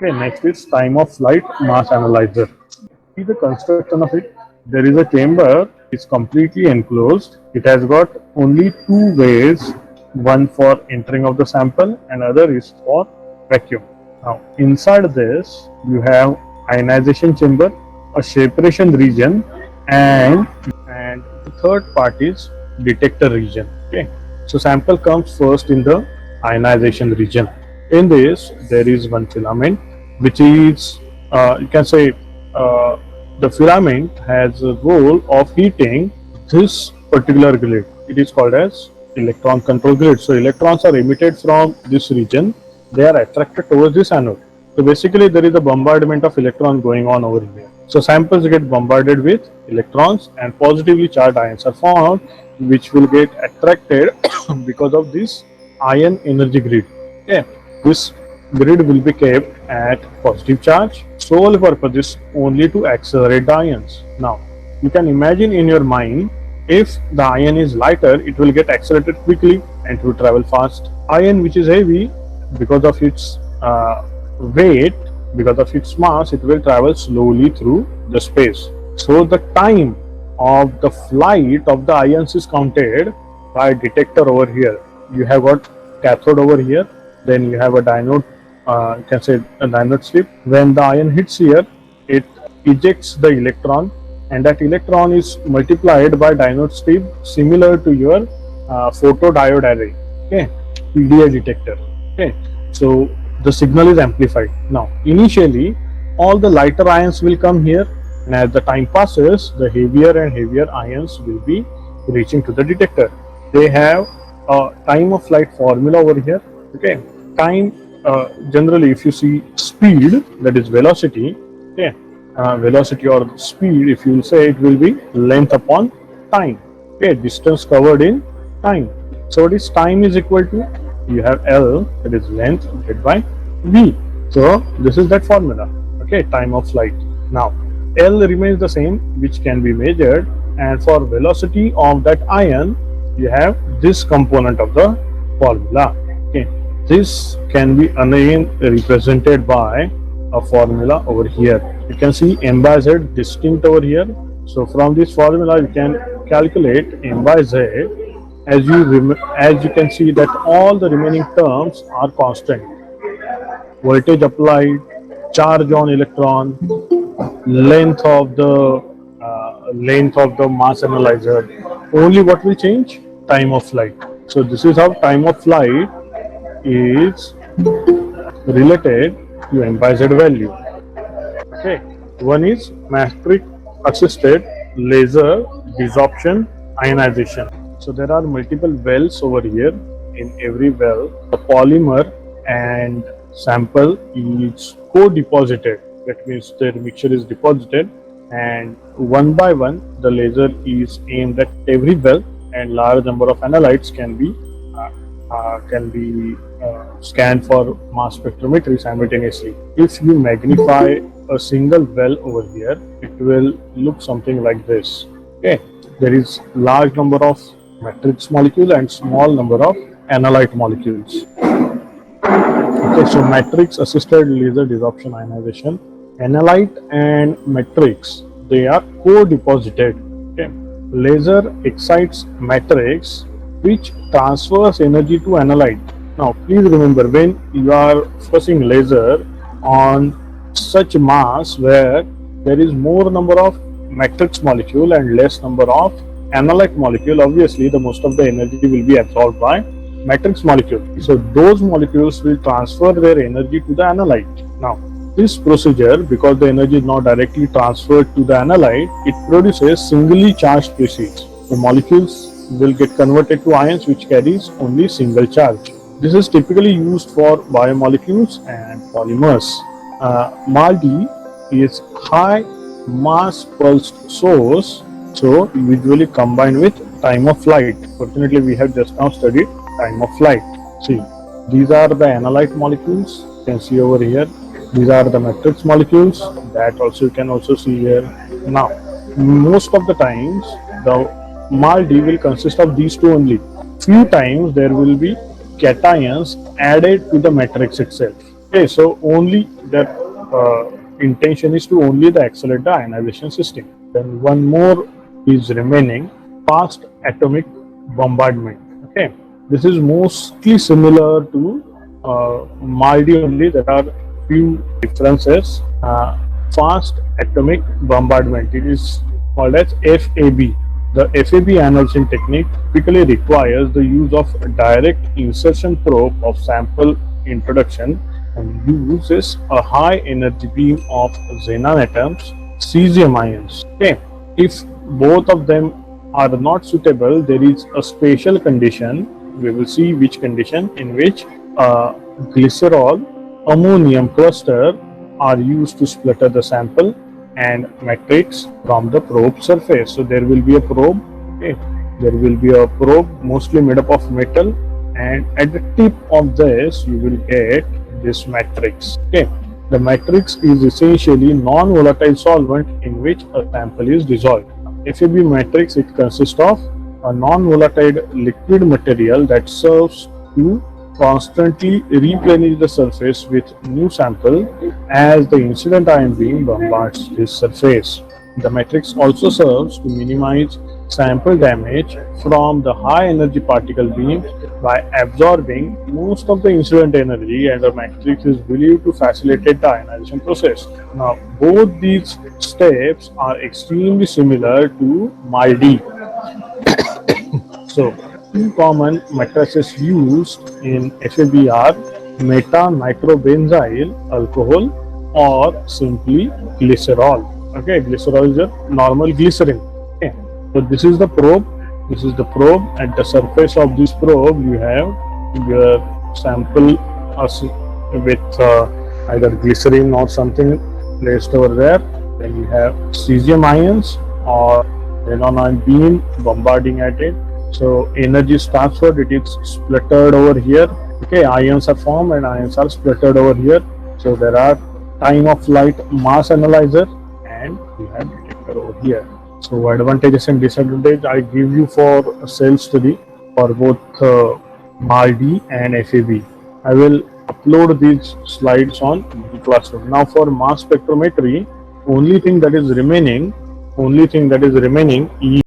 Okay, next is time of flight mass analyzer. See the construction of it. There is a chamber, it's completely enclosed. It has got only two ways, one for entering of the sample and other is for vacuum. Now inside this you have ionization chamber, a separation region, and the third part is detector region. Okay, so sample comes first in the ionization region. In this there is one filament which is you can say the filament has a role of heating this particular grid. It is called as electron control grid. So electrons are emitted from this region. They are attracted towards this anode. So basically there is a bombardment of electrons going on over here. So samples get bombarded with electrons and positively charged ions are formed, which will get attracted because of this ion energy grid. Okay. This grid will be kept at positive charge. Sole purpose is only to accelerate the ions. Now you can imagine in your mind, if the ion is lighter, it will get accelerated quickly and it will travel fast. Ion which is heavy, because of its weight, because of its mass, it will travel slowly through the space. So the time of the flight of the ions is counted by detector over here. You have got cathode over here, then you have a diode, you can say a diode strip. When the ion hits here, it ejects the electron, and that electron is multiplied by diode strip similar to your photodiode array. Okay, PDI detector. Okay, so the signal is amplified. Now initially all the lighter ions will come here, and as the time passes, the heavier and heavier ions will be reaching to the detector. They have a time of flight formula over here. Okay, time generally if you see speed, that is velocity. Okay, velocity or speed, if you will say, it will be length upon time. Okay, distance covered in time. So what is time is equal to, you have L, that is length, divided by V. So this is that formula. Okay, time of flight. Now L remains the same, which can be measured, and for velocity of that ion you have this component of the formula. Okay, this can be again represented by a formula over here. You can see M by Z distinct over here. So from this formula you can calculate M by Z. As you can see that all the remaining terms are constant. Voltage applied, charge on electron, length of the mass analyzer. Only what will change? Time of flight. So this is how time of flight is related to M by Z value. Okay, one is matrix assisted laser desorption ionization. So there are multiple wells over here. In every well, the polymer and sample is co-deposited. That means their mixture is deposited, and one by one the laser is aimed at every well, and large number of analytes can be scanned for mass spectrometry simultaneously. If you magnify a single well over here, it will look something like this. Okay, there is large number of matrix molecule and small number of analyte molecules. Okay, so matrix assisted laser desorption ionization, analyte and matrix, they are co-deposited. Okay, laser excites matrix which transfers energy to analyte. Now please remember, when you are focusing laser on such mass where there is more number of matrix molecule and less number of analyte molecule, obviously the most of the energy will be absorbed by matrix molecule. So those molecules will transfer their energy to the analyte. Now this procedure, because the energy is not directly transferred to the analyte, it produces singly charged species. The molecules will get converted to ions which carries only single charge. This is typically used for biomolecules and polymers. MALDI is high mass pulsed source, so usually combined with time of flight. Fortunately, we have just now studied time of flight. See, these are the analyte molecules. You can see over here. These are the matrix molecules. That also you can also see here. Now, most of the times the MALDI will consist of these two only. Few times there will be cations added to the matrix itself. Okay, so only that intention is to only the accelerate the ionization system. Then one more is remaining, fast atomic bombardment. Okay, this is mostly similar to MALDI only. There are few differences. Fast atomic bombardment, it is called as FAB. The FAB analyzing technique typically requires the use of a direct insertion probe of sample introduction and uses a high energy beam of xenon atoms, cesium ions. Okay, if both of them are not suitable, there is a special condition. We will see which condition in which glycerol ammonium cluster are used to splatter the sample and matrix from the probe surface. So there will be a probe. Okay, there will be a probe mostly made up of metal, and at the tip of this you will get this matrix. Okay, the matrix is essentially non-volatile solvent in which a sample is dissolved. FAB matrix, it consists of a non-volatile liquid material that serves to constantly replenish the surface with new sample as the incident ion beam bombards this surface. The matrix also serves to minimize sample damage from the high energy particle beam by absorbing most of the incident energy, and the matrix is believed to facilitate the ionization process. Now, both these steps are extremely similar to MALDI. So, two common matrices used in FAB are meta-nitrobenzyl alcohol or simply glycerol. Okay, glycerol is a normal glycerin. Okay, so this is the probe. This is the probe. At the surface of this probe, you have your sample with either glycerin or something placed over there. Then you have cesium ions or xenon ion beam bombarding at it. So energy is transferred, it is splattered over here. Okay, ions are formed and ions are splattered over here. So there are time of flight mass analyzer and we have detector over here. So advantages and disadvantages I give you for cell study for both MALDI and FAB. I will upload these slides on Google Classroom. Now for mass spectrometry, only thing that is remaining is